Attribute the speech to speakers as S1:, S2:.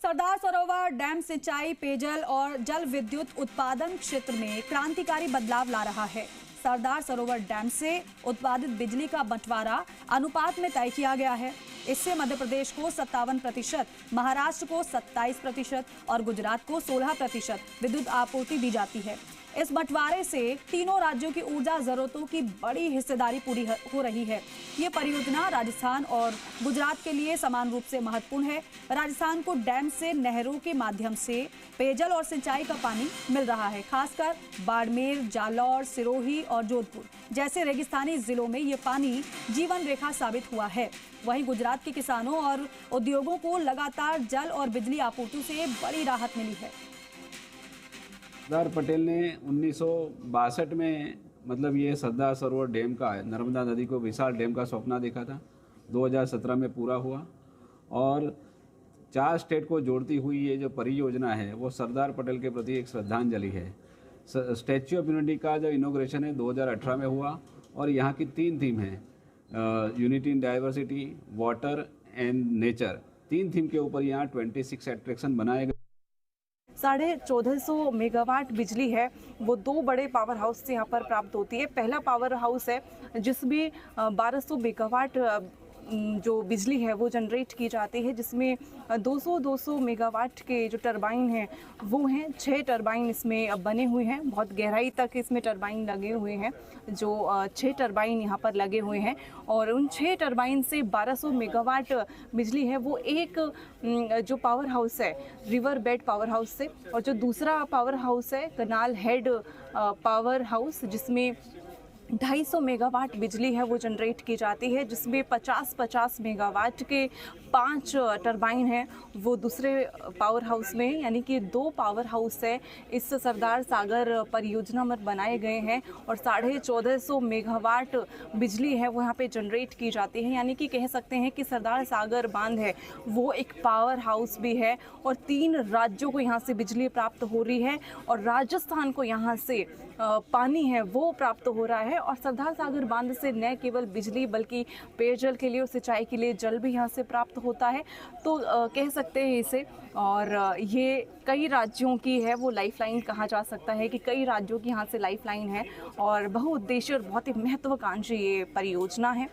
S1: Sardar Sarovar dam सिंचाई, पेयजल और जल विद्युत उत्पादन क्षेत्र में क्रांतिकारी बदलाव ला रहा है। सरदार सरोवर डैम से उत्पादित बिजली का बंटवारा अनुपात में तय किया गया है। इससे मध्य प्रदेश को 57%, महाराष्ट्र को 27% और गुजरात को 16% विद्युत आपूर्ति दी जाती है। इस बंटवारे से तीनों राज्यों की ऊर्जा जरूरतों की बड़ी हिस्सेदारी पूरी हो रही है। ये परियोजना राजस्थान और गुजरात के लिए समान रूप से महत्वपूर्ण है। राजस्थान को डैम से नहरों के माध्यम से पेयजल और सिंचाई का पानी मिल रहा है। खासकर बाड़मेर, जालौर, सिरोही और जोधपुर जैसे रेगिस्तानी जिलों में ये पानी जीवन रेखा साबित हुआ है। वहीं गुजरात के किसानों और उद्योगों को लगातार जल और बिजली आपूर्ति से बड़ी राहत मिली है।
S2: सरदार पटेल ने 1962 में मतलब ये सरदार सरोवर डैम का नर्मदा नदी को विशाल डैम का सपना देखा था। 2017 में पूरा हुआ और 4 स्टेट को जोड़ती हुई ये जो परियोजना है वो सरदार पटेल के प्रति एक श्रद्धांजलि है। स्टैच्यू ऑफ यूनिटी का जो इनॉग्रेशन है 2018 में हुआ और यहाँ की 3 थीम है, unity in diversity, water and nature. 3 theme के ऊपर यहाँ 26 अट्रैक्शन बनाए गए।
S3: 1450 मेगावाट बिजली है वो 2 बड़े पावर हाउस से यहाँ पर प्राप्त होती है। पहला पावर हाउस है जिसमें 1200 मेगावाट जो बिजली है वो जनरेट की जाती है, जिसमें 200 मेगावाट के जो टरबाइन हैं वो हैं। 6 टरबाइन इसमें बने हुए हैं, बहुत गहराई तक इसमें टरबाइन लगे हुए हैं। जो 6 टरबाइन यहाँ पर लगे हुए हैं और उन 6 टरबाइन से 1200 मेगावाट बिजली है वो एक जो पावर हाउस है रिवर बेड पावर हाउस से, और जो दूसरा पावर हाउस है कनाल हेड पावर हाउस जिसमें 250 मेगावाट बिजली है वो जनरेट की जाती है, जिसमें 50 मेगावाट के 5 टरबाइन हैं वो दूसरे पावर हाउस में, यानी कि 2 पावर हाउस है इस सरदार सागर परियोजना में बनाए गए हैं और 1450 मेगावाट बिजली है वो यहाँ पे जनरेट की जाती है। यानी कि कह सकते हैं कि सरदार सागर बांध है वो एक पावर हाउस भी है और 3 राज्यों को यहाँ से बिजली प्राप्त हो रही है और राजस्थान को यहाँ से पानी है वो प्राप्त हो रहा है। और सरदार सागर बांध से न केवल बिजली बल्कि पेयजल के लिए और सिंचाई के लिए जल भी यहाँ से प्राप्त होता है। तो कह सकते हैं इसे, और ये कई राज्यों की है वो लाइफलाइन कहा जा सकता है कि कई राज्यों की यहाँ से लाइफलाइन है और बहुउद्देशीय और बहुत ही महत्वाकांक्षी ये परियोजना है।